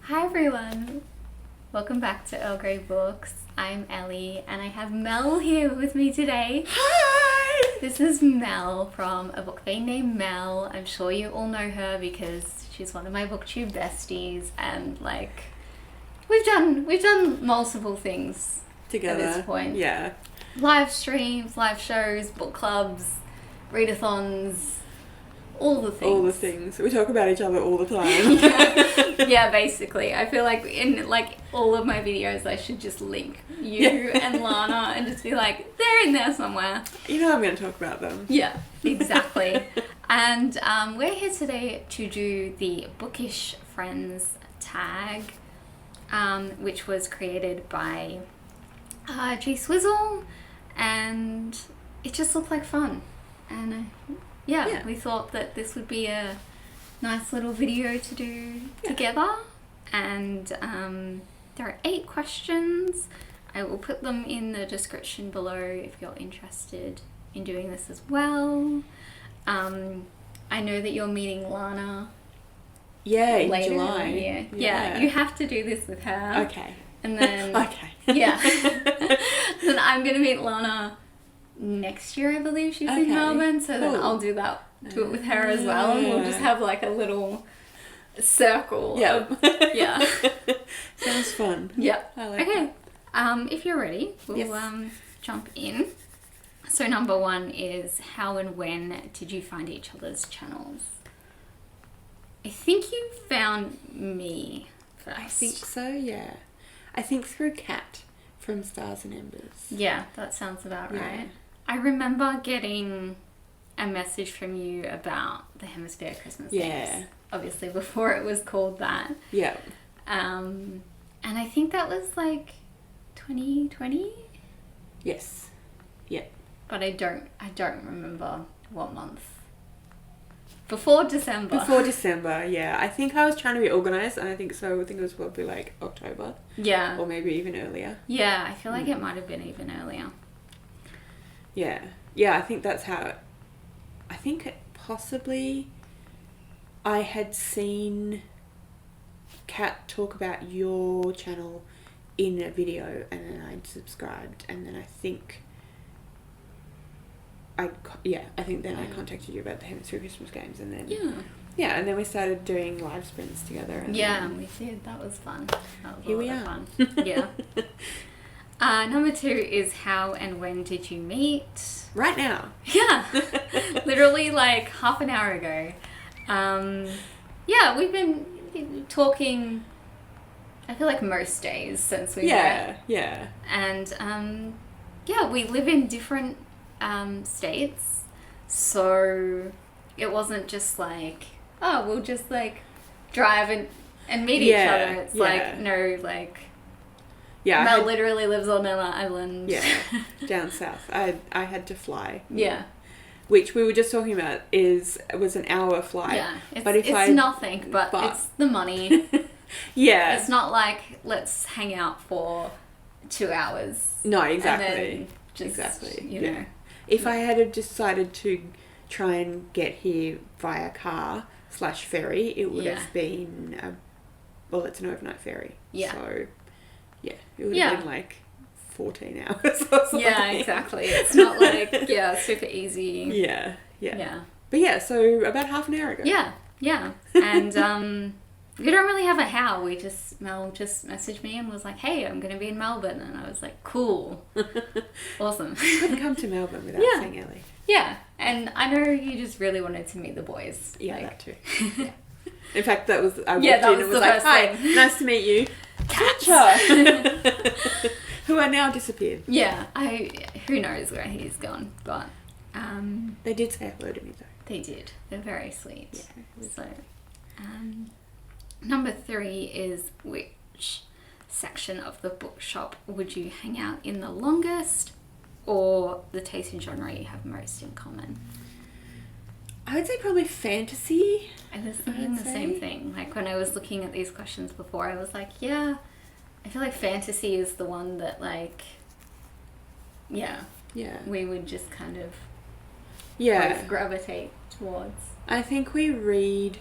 Hi everyone! Welcome back to Earl Grey Books. I'm Ellie and I have Mel here with me today. Hi! This is Mel from a book they named Mel. I'm sure you all know her because she's one of my booktube besties and like we've done multiple things Together. at this point. Yeah. Live streams, live shows, book clubs, readathons, all the things. All the things. We talk about each other all the time. Yeah, basically. I feel like in like all of my videos I should just link you and Lana and just be like, they're in there somewhere. You know I'm going to talk about them. Yeah, exactly. And we're here today to do the Bookish Friends Tag, which was created by G-Swizzel, and it just looked like fun. And yeah, we thought that this would be a nice little video to do together. And there are 8 questions. I will put them in the description below if you're interested in doing this as well. I know that you're meeting Lana. Yeah, in later July. in the year. Yeah, you have to do this with her. Okay. And then Okay. yeah. Then I'm gonna meet Lana next year, I believe she's in Melbourne, so then I'll do it with her as well, and we'll just have like a little circle. Yep. Yeah. Sounds fun. Yep. I like Okay. If you're ready, we'll jump in. So number 1 is, how and when did you find each other's channels? I think you found me first. I think so, yeah. I think through Kat from Stars and Embers. Yeah, that sounds about Yeah. right. I remember getting a message from you about the Hemisphere Christmas Days. Obviously before it was called that. Yeah. And I think that was like 2020? Yes. Yeah. But I don't remember what month. Before December. Before December, yeah. I think I was trying to be organised, and I think it was probably like October. Yeah. Or maybe even earlier. Yeah, I feel like it might have been even earlier. Yeah. Yeah, I think that's how... I think possibly I had seen Kat talk about your channel in a video, and then I'd subscribed, and then I think... I contacted you about the Hemisphere Christmas Games, and then... Yeah, and then we started doing live sprints together. And we did. That was fun. That was here a we lot of are. fun. Yeah. Number 2 is, how and when did you meet? Right now. Yeah. Literally like half an hour ago. Yeah, we've been talking, I feel like most days since we met. Yeah. And yeah, we live in different states, so it wasn't just like, oh, we'll just like drive and meet each other. It's like, no, like, Mel literally lives on an island. Yeah, down south. I had to fly. Yeah. Which we were just talking about was an hour flight. Yeah, it's nothing, but it's the money. Yeah. It's not like, let's hang out for 2 hours. No, exactly. And then just, exactly. you know. If I had decided to try and get here via car/ferry, it would have been it's an overnight ferry. Yeah. So, yeah, it would have been like 14 hours or something. Yeah, exactly. It's not like, super easy. Yeah. But yeah, so about half an hour ago. Yeah. And we don't really have a how. Mel just messaged me and was like, hey, I'm going to be in Melbourne. And I was like, cool. Awesome. Couldn't come to Melbourne without seeing Ellie. Yeah. And I know you just really wanted to meet the boys. Yeah, like, that too. Yeah. In fact, I walked in and was the like, first hi, thing. nice to meet you. Cats. Who are now disappeared. Yeah. Who knows where he's gone. But they did say hello to me though. they did. They're very sweet. Yeah. So, number 3 is, which section of the bookshop would you hang out in the longest, or the taste and genre you have most in common? I would say probably fantasy. I was thinking the same thing. Like when I was looking at these questions before, I was like, yeah, I feel like fantasy is the one that like, we would just kind of both gravitate towards. I think we read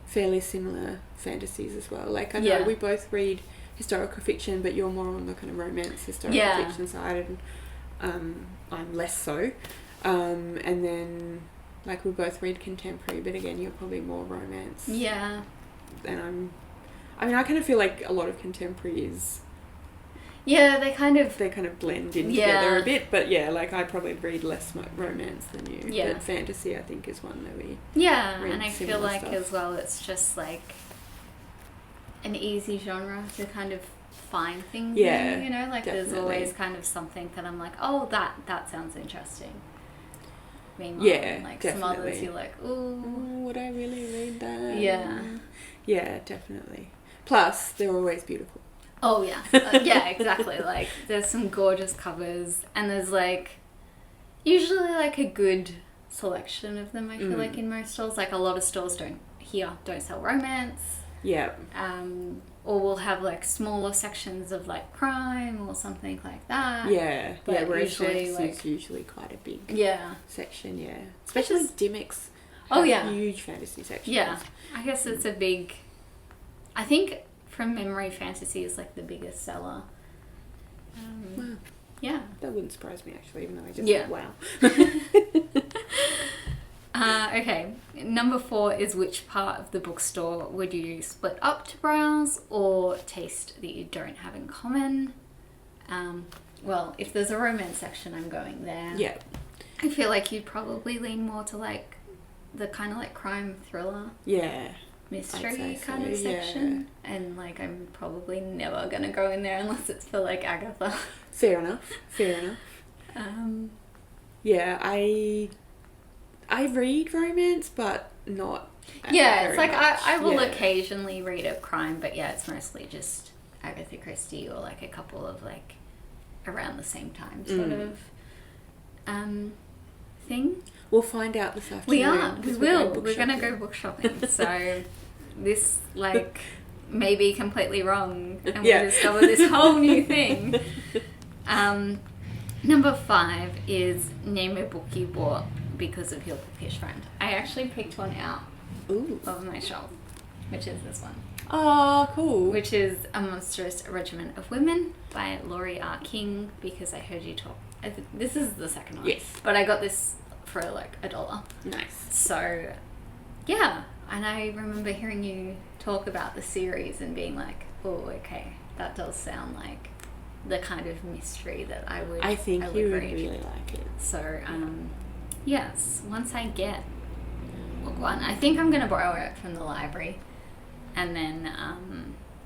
fairly similar fantasies as well. Like, I know Yeah. we both read historical fiction, but you're more on the kind of romance historical fiction side, and I'm less so. And then, like, we both read contemporary, but again, you're probably more romance. Yeah. And I kind of feel like a lot of contemporary is... Yeah, they kind of blend in together a bit, but yeah, like, I probably read less romance than you. Yeah. But fantasy, I think, is one that we... Yeah, read and I feel similar like stuff. as well it's just like an easy genre to kind of find things in, you know, like definitely. there's always kind of something that I'm like, oh, that sounds interesting. Meanwhile, Yeah, like definitely. some others you're like, ooh. Would I really read that? Yeah. Yeah, definitely. Plus, they're always beautiful. Oh yeah, yeah, exactly. Like there's some gorgeous covers, and there's like usually like a good selection of them. I feel like in most stores, like a lot of stores don't sell romance. Yeah. Or we'll have like smaller sections of like crime or something like that. Yeah. But yeah, whereas usually, fantasy like, is usually quite a big section, yeah. Especially Dimmicks. Oh yeah. Huge fantasy sections. Yeah. I guess it's a big... I think from memory, fantasy is like the biggest seller. Wow. Yeah. That wouldn't surprise me, actually, even though I just Yeah. wow. Okay, number 4 is which part of the bookstore would you split up to browse or taste that you don't have in common? Well, if there's a romance section, I'm going there. Yeah. I feel like you'd probably lean more to like the kind of like crime thriller Yeah. mystery kind of yeah. section. And like I'm probably never going to go in there unless it's for like Agatha. Fair enough. Yeah, I read romance, but not... Yeah, very it's like much. I will Yeah. occasionally read a crime, but yeah, it's mostly just Agatha Christie or like a couple of like around the same time sort of thing. We'll find out this afternoon. We are. We because will. book We're going to shopping. go book shopping. So this like may be completely wrong and Yeah. we'll discover this whole new thing. Number 5 is name a book you bought because of your bookish friend. I actually picked one out Ooh. of my shelf, which is this one. Oh, cool. Which is A Monstrous Regiment of Women by Laurie R. King, because I heard you talk. This is the second one. Yes. But I got this for like $1. Nice. So, yeah. And I remember hearing you talk about the series and being like, oh, okay, that does sound like the kind of mystery that I would you would read. really like it. So, yes, once I get book 1, I think I'm going to borrow it from the library and then,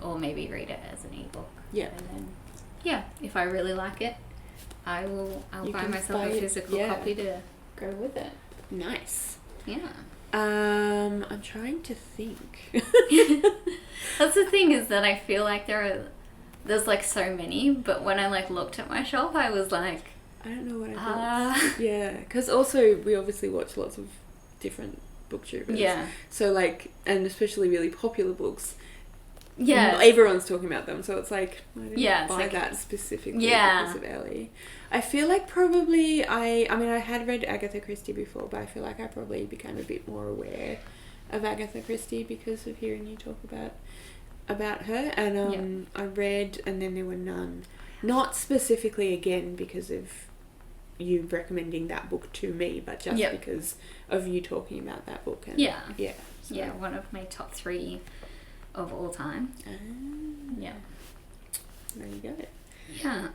or maybe read it as an ebook. Yeah. And then, yeah, if I really like it, I'll You buy can myself buy a it, physical yeah. copy to go with it. Nice. Yeah. I'm trying to think. That's the thing, is that I feel like there's like so many, but when I like looked at my shelf, I was like, I don't know what I thought. Yeah, because also we obviously watch lots of different booktubers. yeah, So like, and especially really popular books. yeah, Everyone's talking about them, so it's like, I didn't Yeah, it's buy like- that specifically Yeah. because of Ellie. I feel like probably I mean, I had read Agatha Christie before, but I feel like I probably became a bit more aware of Agatha Christie because of hearing you talk about her. And I read And Then There Were None. Not specifically, again, because of you recommending that book to me, but just because of you talking about that book. And yeah, so. yeah, one of my top 3 of all time. Yeah. There you go. Yeah.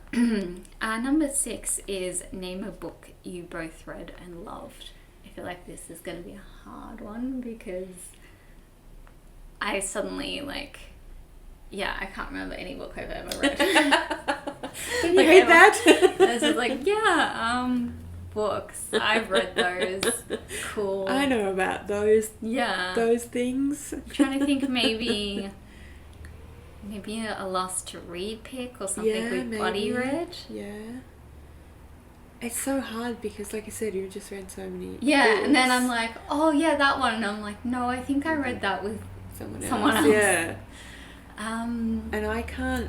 Number 6 is name a book you both read and loved. I feel like this is going to be a hard one because I suddenly I can't remember any book I've ever read. Don't you hate that? I was just like, books. I've read those. Cool. I know about those things. I'm trying to think maybe a Lost to Read pick or something we buddy read. Yeah. It's so hard because, like I said, you've just read so many books. And then I'm like, oh yeah, that one. And I'm like, no, I think I read that with someone else. Yeah. And I can't...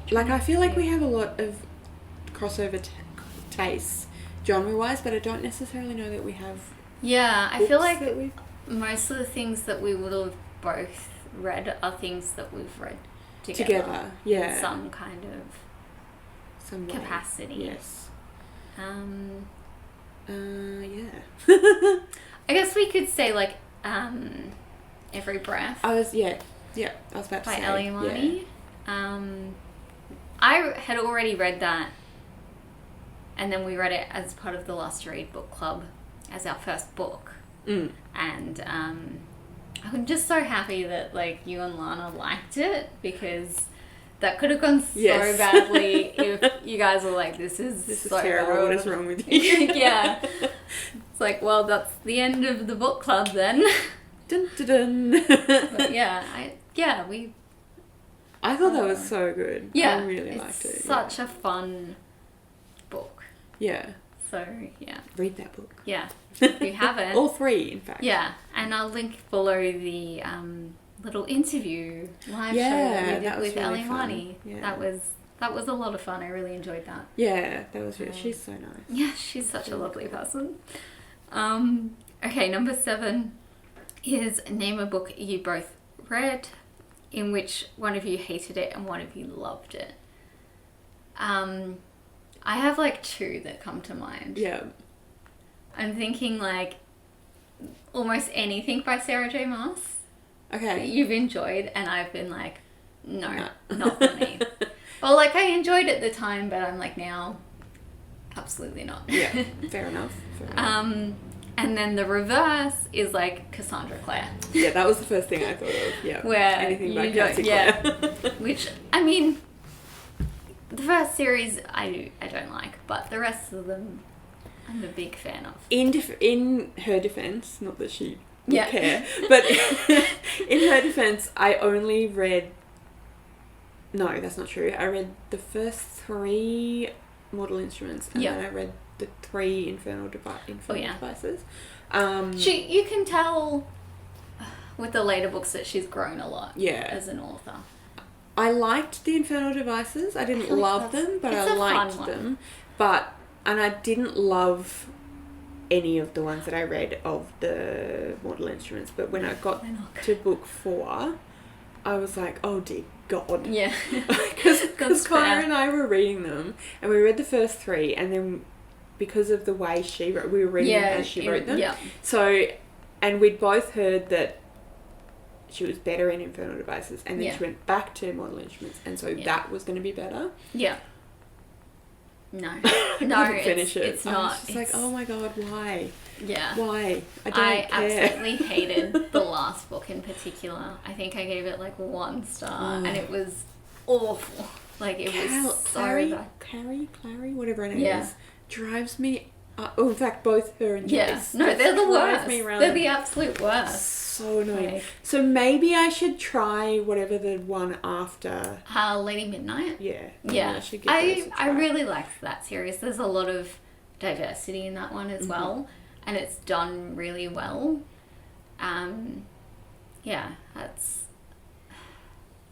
Like, I feel like we have a lot of crossover tastes genre-wise, but I don't necessarily know that we have yeah, I feel like that we've... most of the things that we would have both read are things that we've read together. Yeah. In some kind of some capacity. Yes. Yeah. I guess we could say like Every Breath. I was about to say. By Ellie Marnie. Yeah. I had already read that, and then we read it as part of the Last to Read book club as our first book. And I'm just so happy that like you and Lana liked it, because that could have gone so badly if you guys were like, this is so terrible. What is wrong with you? Yeah. It's like, well, that's the end of the book club then. Dun, dun, dun. But yeah, I thought that was so good. Yeah. I really liked it. Such a fun book. Yeah. So, yeah. Read that book. Yeah. If you haven't. All three, in fact. Yeah. And I'll link below the little interview live show that we did with really Ellie Marnie. Yeah. That was a lot of fun. I really enjoyed that. Yeah, that was really... she's so nice. Yeah, she's such a lovely person. Okay, number 7 is name a book you both read in which one of you hated it and one of you loved it. I have like 2 that come to mind. Yeah. I'm thinking like almost anything by Sarah J. Maas Okay. that you've enjoyed, and I've been like, no. Not for me. Well, like I enjoyed it at the time, but I'm like now, absolutely not. Yeah, fair enough. And then the reverse is like Cassandra Clare. Yeah, that was the first thing I thought of. Yeah. Where anything by you don't, Cassie yeah. Clare. Which, I mean, the first series I don't like, but the rest of them I'm a big fan of. In her defense, not that she would Yeah. care, but in her defense, I only read... No, that's not true. I read the first 3 Mortal Instruments, and then I read the 3 Infernal Devices. You can tell with the later books that she's grown a lot as an author. I liked the Infernal Devices. I didn't love them, but I liked them. And I didn't love any of the ones that I read of the Mortal Instruments. But when I got to book 4, I was like, oh dear God. Yeah. Because Cara and I were reading them, and we read the first 3, and then because of the way she wrote, we were reading them as she wrote them. Yeah. So, and we'd both heard that she was better in Infernal Devices, and then she went back to Mortal Instruments, and so that was going to be better. Yeah. No, couldn't finish it. It's not. I was just like, oh my God, why? Yeah. Why? I don't care. Absolutely hated the last book in particular. I think I gave it like 1 star, and it was awful. Like it was so bad. Clary, whatever her name is, drives me. In fact, both her and Jace. No, they're the worst. Me around. They're the absolute worst. So annoying. So maybe I should try whatever the one after. Lady Midnight. Yeah. Yeah. I really liked that series. There's a lot of diversity in that one as well, and it's done really well.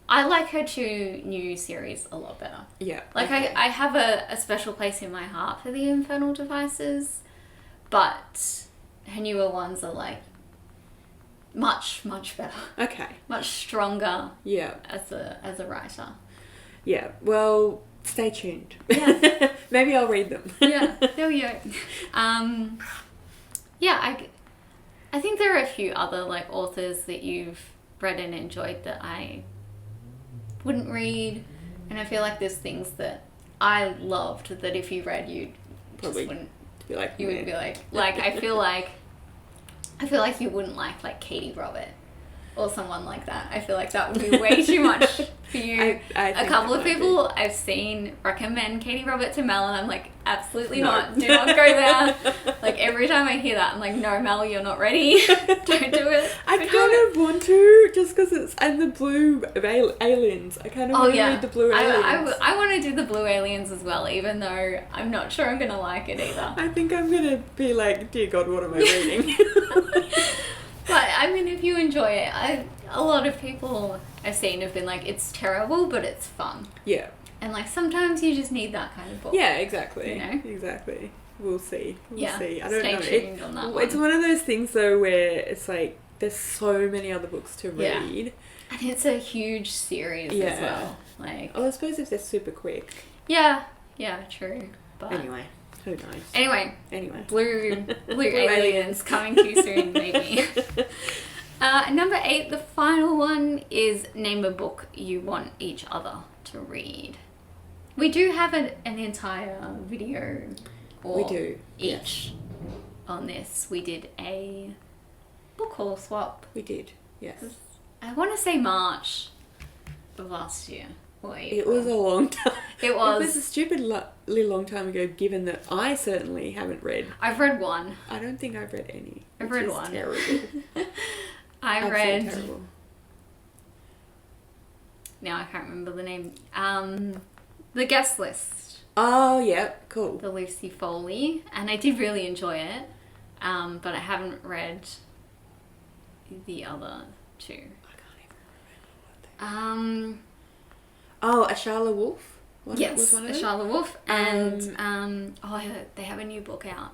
I like her 2 new series a lot better. Yeah. Like I have a special place in my heart for the Infernal Devices, but her newer ones are like much better. Okay. Much stronger. Yeah. As a writer. Yeah. Well, stay tuned. Yeah. Maybe I'll read them. Yeah. There we go. I think there are a few other like authors that you've read and enjoyed that I wouldn't read, and I feel like there's things that I loved that if you read you probably just wouldn't be like you wouldn't be like I feel like you wouldn't like Katie Robert or someone like that. I feel like that would be way too much for you. A couple of people I've seen recommend Katie Robert to Mel, and I'm like, absolutely not. Do not go there. Like every time I hear that, I'm like, no, Mel, you're not ready. Don't do it. I kind of want to, just because it's and the blue aliens. I kind of want to read the blue aliens. I want to do the blue aliens as well, even though I'm not sure I'm gonna like it either. I think I'm gonna be like, dear God, what am I reading? But I mean, if you enjoy it, a lot of people I've seen have been like, it's terrible, but it's fun. Yeah. And like sometimes you just need that kind of book. Yeah, exactly. You know? Exactly. We'll see. We'll see. I don't Stay know. Tuned on that one. It's one of those things though where it's like there's so many other books to Yeah. read. And it's a huge series as well. Like, Oh, I suppose if they're super quick. yeah, true. But Anyway, who knows? Anyway, Anyway. Blue Aliens coming too soon, maybe. Number 8, the final one is name a book you want each other to read. We do have an entire video or We do, each on this. We did a book haul swap. We did, yes. I want to say March of last year. Or April. It was a long time. It was. It was a stupidly long time ago, given that I certainly haven't read. I've read one. I don't think I've read any. I've read one. Terrible. I Absolutely read. terrible. Now I can't remember the name. The Guest List. Oh, yeah, cool. The Lucy Foley, and I did really enjoy it, but I haven't read the other two. I can't even remember. Um, A Charlotte Wolf? yes, Was one of them? Charlotte Wolf, and they have a new book out.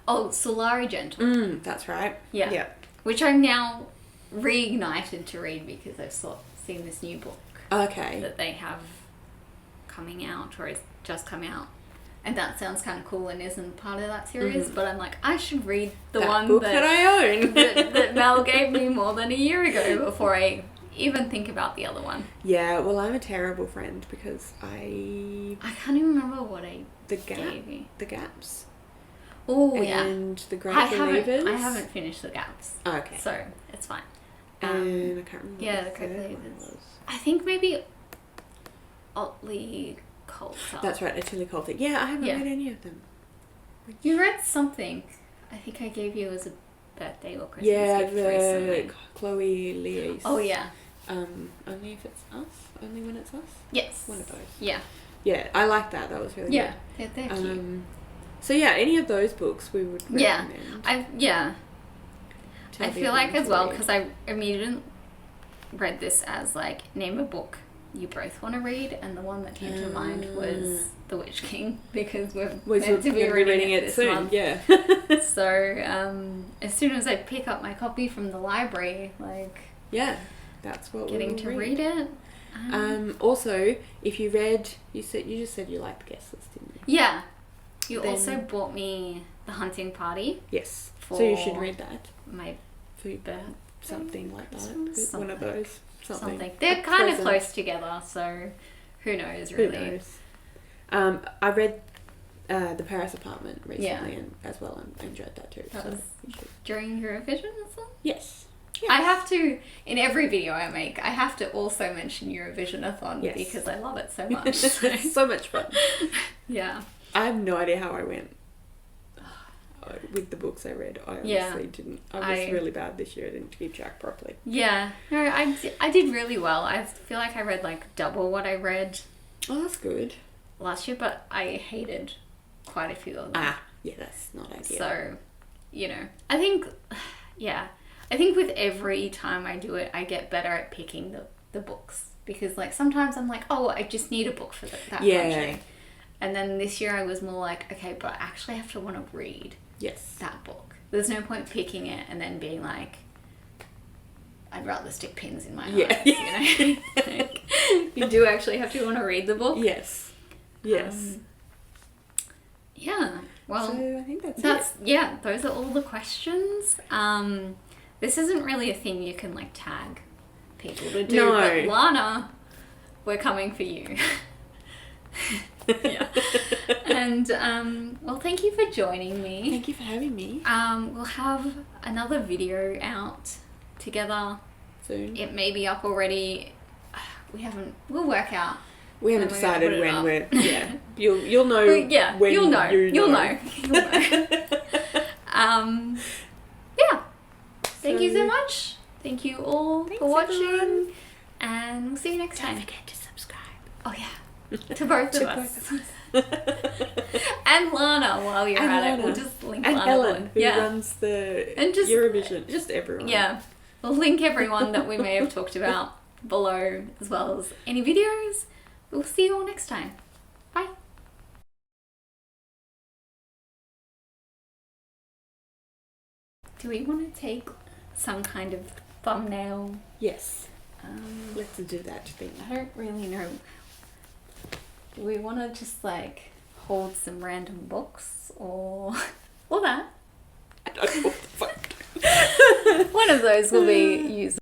Oh, Solari Gentle. That's right. Yeah. Yeah. Which I'm now reignited to read because I've seen this new book Okay. that they have coming out, or it's just come out. And that sounds kind of cool and isn't part of that series, but I'm like, I should read the that one book that I own. that Mel gave me more than a year ago before I even think about the other one. Yeah, well, I'm a terrible friend because I can't even remember what I the gave you. the gaps. Oh, yeah. And the Great I Believers. haven't finished the gaps. Oh, okay. So, it's fine. And I can't remember. yeah, what the Great third one Believers. was. I think maybe Otley Coulter. That's right, Achille Coulter. Yeah, I haven't Yeah. read any of them. You read something. I think I gave you as a birthday or Christmas Yeah, gift the recently. Chloe Lees. Oh, yeah. Only if it's us. Only when it's us. Yes. One of those. Yeah. Yeah, I like that. That was really Yeah. good. They're cute. So yeah, any of those books we would Yeah. recommend. I feel like as well, because I immediately read this as like, name a book you both want to read, and the one that came to mind was The Witch King, because we're meant to be reading it this soon. month. Yeah. So as soon as I pick up my copy from the library, like, yeah, that's what getting we'll to read it. Also, if you read, you just said you liked Guest List, didn't you? Yeah. You Then- also bought me The Hunting Party. Yes. For So you should read that. My For birthday. something like that. Christmas, One of those. Something. They're kind of close together, so who knows, really. Who knows? I read The Paris Apartment recently and as well, and enjoyed that too. That so was you should. during Eurovision or something? Yes. I have to, in every video I make, I have to also mention Eurovision-a-thon because I love it so much. So. So much fun. Yeah. I have no idea how I went with the books I read. I honestly didn't. I was really bad this year. I didn't keep track properly. Yeah. No, I did really well. I feel like I read like double what I read Oh, that's good. last year, but I hated quite a few of them. Yeah, that's not ideal. So, I think, I think with every time I do it, I get better at picking the books, because like sometimes I'm like, oh, I just need a book for that project. And then this year I was more like, okay, but I actually have to want to read that book. There's no point picking it and then being like, I'd rather stick pins in my eyes, Like, you do actually have to want to read the book. Yes. Yeah. Well, so I think that's it. Yeah, those are all the questions. This isn't really a thing you can like tag people to do, but Lana, we're coming for you. Yeah. And well, thank you for joining me. Thank you for having me. We'll have another video out together Soon. It may be up already. We'll work out. We haven't decided when we're. Yeah, you'll know. Yeah, when you'll know. You'll know. Yeah. Thank you so much. Thank you all for watching, everyone. and we'll see you next time. Don't forget to subscribe. Oh yeah, to both of us. And Lana, while you're at it, we'll just link and Lana. Helen, who runs the and just, Eurovision. Just everyone. Yeah, we'll link everyone that we may have talked about below, as well as any videos. We'll see you all next time. Bye. Do we want to take some kind of thumbnail. Yes. Let's do that thing. I don't really know. Do we want to just like hold some random books or that? I don't know what the fuck. One of those will be used.